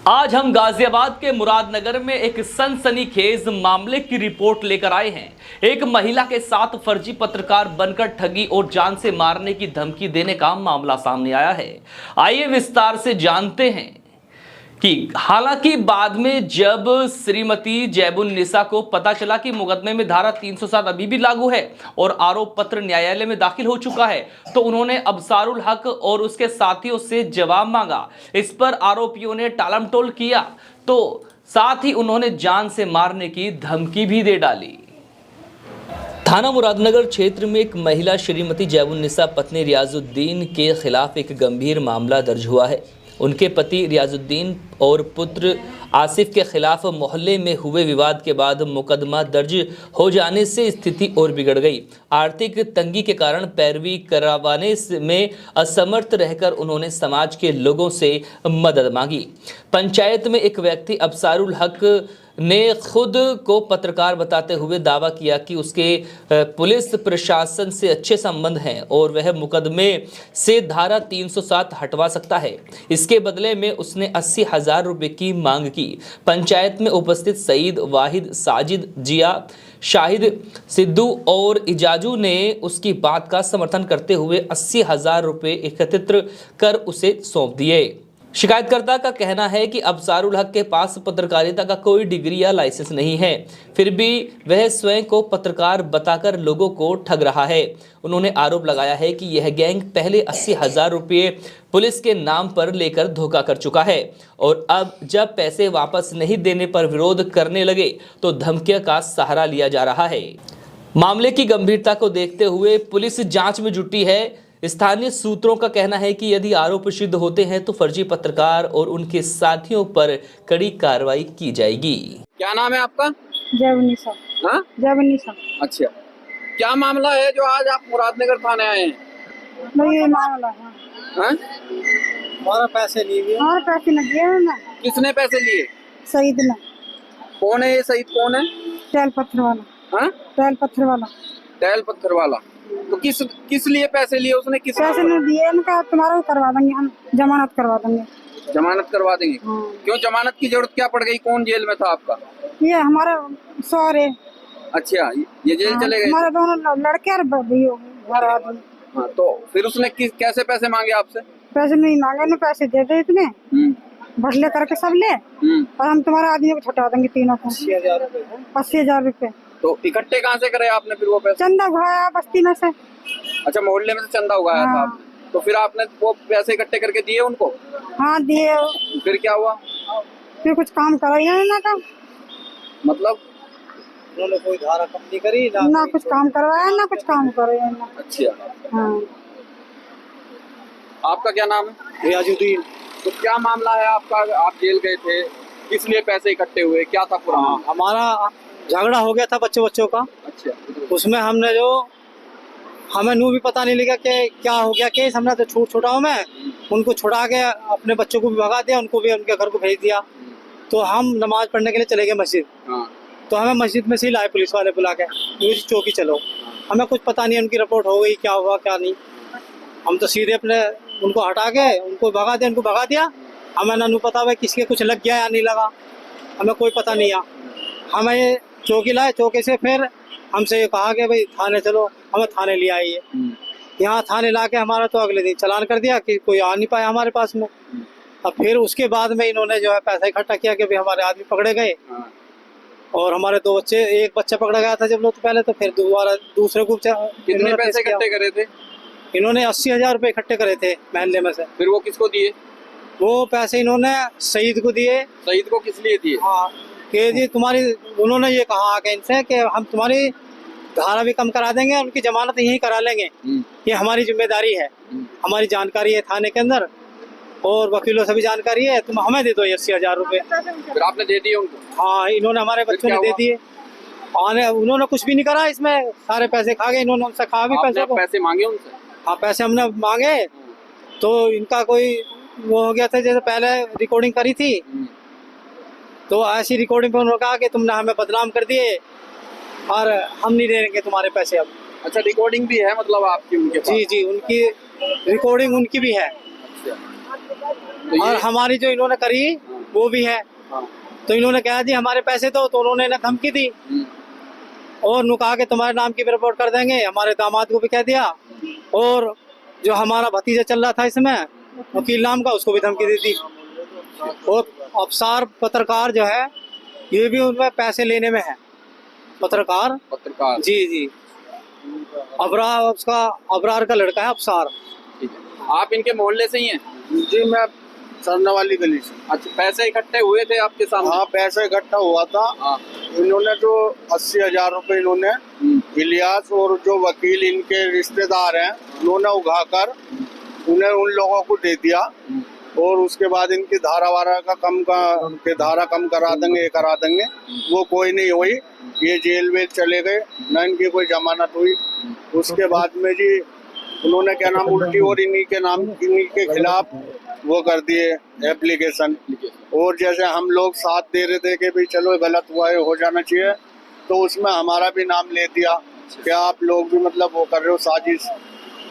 आज हम गाजियाबाद के मुरादनगर में एक सनसनीखेज मामले की रिपोर्ट लेकर आए हैं। एक महिला के साथ फर्जी पत्रकार बनकर ठगी और जान से मारने की धमकी देने का मामला सामने आया है। आइए विस्तार से जानते हैं कि हालांकि बाद में जब श्रीमती जैबुन्निसा को पता चला कि मुकदमे में धारा 307 अभी भी लागू है और आरोप पत्र न्यायालय में दाखिल हो चुका है, तो उन्होंने अबसारुल हक और उसके साथियों से जवाब मांगा। इस पर आरोपियों ने टालमटोल किया, तो साथ ही उन्होंने जान से मारने की धमकी भी दे डाली। थाना मुरादनगर क्षेत्र में एक महिला श्रीमती जैबुन्निसा पत्नी रियाजुद्दीन के खिलाफ एक गंभीर मामला दर्ज हुआ है। उनके पति रियाजुद्दीन और पुत्र आसिफ के खिलाफ मोहल्ले में हुए विवाद के बाद मुकदमा दर्ज हो जाने से स्थिति और बिगड़ गई। आर्थिक तंगी के कारण पैरवी करवाने में असमर्थ रहकर उन्होंने समाज के लोगों से मदद मांगी। पंचायत में एक व्यक्ति अबसारुल हक ने खुद को पत्रकार बताते हुए दावा किया कि उसके पुलिस प्रशासन से अच्छे संबंध हैं और वह मुकदमे से धारा 307 हटवा सकता है। इसके बदले में उसने 80,000 रुपये की मांग की। पंचायत में उपस्थित सईद, वाहिद, साजिद, जिया, शाहिद, सिद्धू और इजाजू ने उसकी बात का समर्थन करते हुए 80,000 रुपये एकत्रित कर उसे सौंप दिए। शिकायतकर्ता का कहना है कि अबसारुल हक के पास पत्रकारिता का कोई डिग्री या लाइसेंस नहीं है, फिर भी वह स्वयं को पत्रकार बताकर लोगों को ठग रहा है। उन्होंने आरोप लगाया है कि यह गैंग पहले 80,000 रुपये पुलिस के नाम पर लेकर धोखा कर चुका है और अब जब पैसे वापस नहीं देने पर विरोध करने लगे तो धमकियों का सहारा लिया जा रहा है। मामले की गंभीरता को देखते हुए पुलिस जांच में जुटी है। स्थानीय सूत्रों का कहना है कि यदि आरोप सिद्ध होते हैं तो फर्जी पत्रकार और उनके साथियों पर कड़ी कार्रवाई की जाएगी। क्या नाम है आपका? जैबुन्निसा। हाँ? जैबुन्निसा। अच्छा, क्या मामला है जो आज आप मुरादनगर थाने आए हैं? नहीं मामला है। हाँ? हमारे पैसे नहीं दिए ना। किसने पैसे लिए? सईद ने। कौन है ये सईद? कौन है? टैल पत्थर वाला। हाँ? टैल पत्थर वाला। टैल पत्थर वाला। तो किस लिए पैसे लिए उसने? किस पैसे नहीं दिए, इनका तुम्हारा करवा देंगे, हम जमानत करवा देंगे। जमानत करवा देंगे? हाँ। क्यों जमानत की जरूरत क्या पड़ गई? कौन जेल में था आपका? ये हमारे सौरे। अच्छा, ये जेल चले गए? हमारे दोनों लड़के और घर आदमी। हाँ, तो फिर उसने कैसे पैसे मांगे आपसे? पैसे नहीं मांगे ना, पैसे दे दे इतने भसले करके सब ले, और हम तुम्हारे आदमी को छुटा देंगे तीनों को 80,000 रुपये। तो इकट्ठे कहाँ से करे आपने फिर वो पैसे? चंदा उगाया बस्ती में से। अच्छा, मोहल्ले में से चंदा उगाया था आपने? तो फिर आपने वो पैसे इकट्ठे करके दिए उनको? हाँ दिए। फिर क्या हुआ? फिर कुछ काम कराया ना का, मतलब उन्होंने कोई धारा कम नहीं करी ना कुछ काम करवाया ना कुछ काम कराया ना। अच्छा, हाँ। आपका क्या नाम है? रियाजुद्दीन। तो क्या मामला है आपका? आप जेल गए थे, किस लिए पैसे इकट्ठे हुए, क्या था पूरा? हमारा झगड़ा हो गया था बच्चों का। अच्छा, उसमें हमने जो हमें नू भी पता नहीं लगा कि क्या हो गया केस। हमने तो छुड़ाओ में उनको छुड़ा के अपने बच्चों को भी भगा दिया, उनको भी उनके घर को भेज दिया। तो हम नमाज पढ़ने के लिए चले गए मस्जिद। हाँ। तो हमें मस्जिद में से लाए पुलिस वाले बुला के, चौकी चलो। हमें कुछ पता नहीं उनकी रिपोर्ट हो गई, क्या हुआ क्या नहीं। हम तो सीधे अपने उनको हटा के उनको भगा दिया। हमें ना पता हुआ किसके कुछ लग गया या नहीं लगा, हमें कोई पता नहीं है। हमें चौकी लाए, चौकी से फिर हमसे ये कहा कि भाई थाने चलो। हमें थाने ले आइए। यहाँ थाने ला के हमारा तो अगले दिन चालान कर दिया कि कोई आ नहीं पाया हमारे पास में। अब फिर उसके बाद में इन्होंने जो है पैसा इकट्ठा किया कि भाई हमारे आदमी पकड़े गए। और हमारे 2 बच्चे, एक बच्चा पकड़ा गया था जब लोग पहले, तो फिर दोबारा दूसरे ग्रुप। कितने पैसे इकट्ठे करे थे? इन्होंने 80,000 रुपये इकट्ठे करे थे महल्ले में से। फिर वो किसको दिए? वो पैसे इन्होंने सईद को दिए। सईद को किस लिए दिए? हाँ, कि जी तुम्हारी, उन्होंने ये कहा कि इनसे कि हम तुम्हारी धारा भी कम करा देंगे, उनकी जमानत यहीं करा लेंगे, ये हमारी जिम्मेदारी है, हमारी जानकारी है थाने के अंदर और वकीलों से भी जानकारी है, तुम हमें दे दो 80,000 रुपये। फिर आपने दे दिए उनको? हाँ, इन्होंने हमारे बच्चों ने दे दिए। उन्होंने कुछ भी नहीं करा, इसमें सारे पैसे खा गए इन्होंने। उनसे कहा भी पैसे मांगे उनसे? हाँ, पैसे हमने मांगे तो इनका कोई वो हो गया था, जैसे पहले रिकॉर्डिंग करी थी तो ऐसी रिकॉर्डिंग पे उन्होंने कहा कि तुमने हमें बदनाम कर दिए और हम नहीं देंगे तुम्हारे पैसे अब। अच्छा, रिकॉर्डिंग भी है मतलब आपकी उनके पास? जी, उनकी रिकॉर्डिंग उनकी भी है। अच्छा। तो और हमारी जो इन्होंने करी वो भी है। हाँ। तो इन्होंने कहा जी हमारे पैसे दो, तो उन्होंने ना धमकी दी और नु कहा कि तुम्हारे नाम की भी रिपोर्ट कर देंगे। हमारे दामाद को भी कह दिया और जो हमारा भतीजा चल रहा था इसमें वकील नाम का, उसको भी धमकी दे दी। और अफसार पत्रकार जो है ये भी उनमें पैसे लेने में है। पत्रकार जी जी, अबरार, उसका अबरार का लड़का है अफसार। ठीक है, आप इनके मोहल्ले से ही हैं? जी मैं सरना वाली गली से। अच्छा, पैसे इकट्ठे हुए थे आपके सामने? हाँ पैसा इकट्ठा हुआ था। हाँ। इन्होंने जो 80,000 रुपए इन्होंने इलियास और जो वकील इनके रिश्तेदार हैं उन्होंने उगाकर उन्हें उन लोगों को दे दिया और उसके बाद इनकी धारा वारा का धारा कम करा देंगे। वो कोई नहीं हुई, ये जेल वेल चले गए, न इनकी कोई जमानत हुई। उसके बाद में जी उन्होंने क्या नाम उल्टी और इन्हीं के खिलाफ वो कर दिए एप्लीकेशन। और जैसे हम लोग साथ दे रहे थे कि भाई चलो गलत हुआ है, हो जाना चाहिए, तो उसमें हमारा भी नाम ले दिया कि आप लोग भी मतलब वो कर रहे हो साजिश।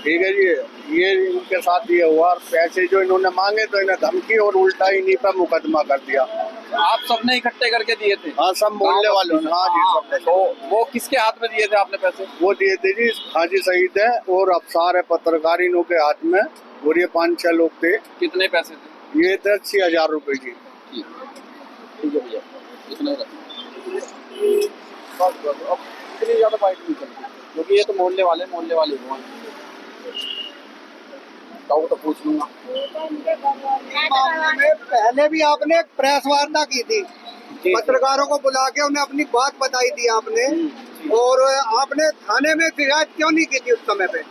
ठीक है जी, ये इनके साथ ये हुआ। और पैसे जो इन्होंने मांगे तो इन्हें धमकी और उल्टा इन्हीं पर मुकदमा कर दिया। आप सबने इकट्ठे करके दिए थे? हाँ सब मोहल्ले वालों ने। हाँ जी सबने। तो वो किसके हाथ में दिए थे आपने पैसे? वो दिए थे जी हाजी सईद है और अफसार है पत्रकार, इनों के हाथ में। और ये 5-6 लोग थे। कितने पैसे थे? ये थे 80,000 रुपए जी। ठीक है भैया, इतना ही रखो। अब इतनी ज्यादा बाइट नहीं चलती क्योंकि ये तो मोहल्ले वाले हुआ। तो पूछ लूंगा। मामले में पहले भी आपने एक प्रेस वार्ता की थी, पत्रकारों को बुला के उन्हें अपनी बात बताई थी आपने, और आपने थाने में शिकायत क्यों नहीं की थी उस समय पे?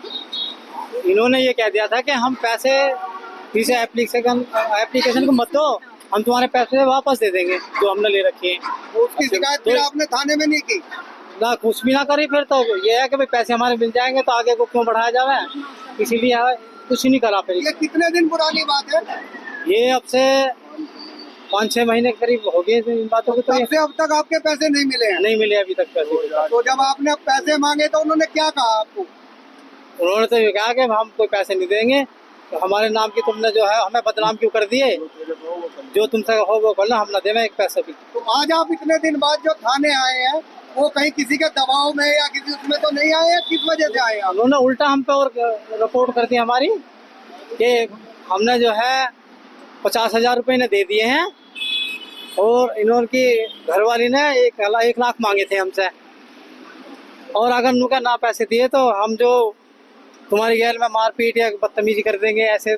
इन्होंने ये कह दिया था कि हम पैसे किसी एप्लीकेशन को मत दो, हम तुम्हारे पैसे वापस दे देंगे जो हमने ले रखे हैं। तो उसकी शिकायत फिर आपने थाने में नहीं की? ना कुछ भी ना करी। फिर तो ये है कि भाई पैसे हमारे मिल जाएंगे तो आगे को क्यों बढ़ाया जावे, इसीलिए कुछ नहीं करा। फिर ये कितने दिन पुरानी बात है? ये अब से 5-6 महीने के करीब हो गए इन बातों को। तो तब से अब तक आपके पैसे नहीं मिले हैं? नहीं मिले अभी तक पैसे। तो जब आपने पैसे मांगे तो उन्होंने क्या कहा आपको? उन्होंने तो ये कहा कि हम कोई पैसे नहीं देंगे, तो हमारे नाम की तुमने जो है हमें बदनाम क्यों कर दिए, जो तुमसे हो वो करना, हम ना देवे एक पैसा भी। तो आज आप इतने दिन बाद जो थाने आए हैं वो कहीं किसी के दबाव में या किसी उसमें तो नहीं आए हैं? किस वजह से आए हैं? उन्होंने उल्टा हम पे और रिपोर्ट कर दी हमारी कि हमने जो है 50,000 रुपये ने दे दिए हैं और इन्होंने की घरवाली ने 1 लाख मांगे थे हमसे, और अगर उनका ना पैसे दिए तो हम जो तुम्हारी गैल में मारपीट या बदतमीजी कर देंगे। ऐसे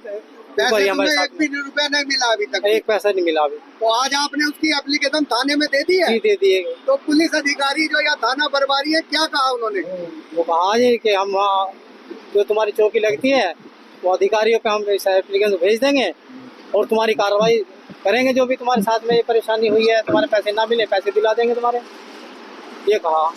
पैसे तुम्हें 1 भी रुपया नहीं मिला अभी तक? 1 पैसा नहीं मिला अभी। तो आज आपने उसकी एप्लीकेशन थाने में दे दी है? जी दे दिए। तो पुलिस अधिकारी जो या थाना प्रभारी है क्या कहा उन्होंने? वो कहा जी कि हम वहाँ जो तुम्हारी चौकी लगती है वो अधिकारियों पे हम इस एप्लीकेशन भेज देंगे और तुम्हारी कार्रवाई करेंगे। जो भी तुम्हारे साथ में ये परेशानी हुई है, तुम्हारे पैसे ना मिले, पैसे दिला देंगे तुम्हारे, ये कहा।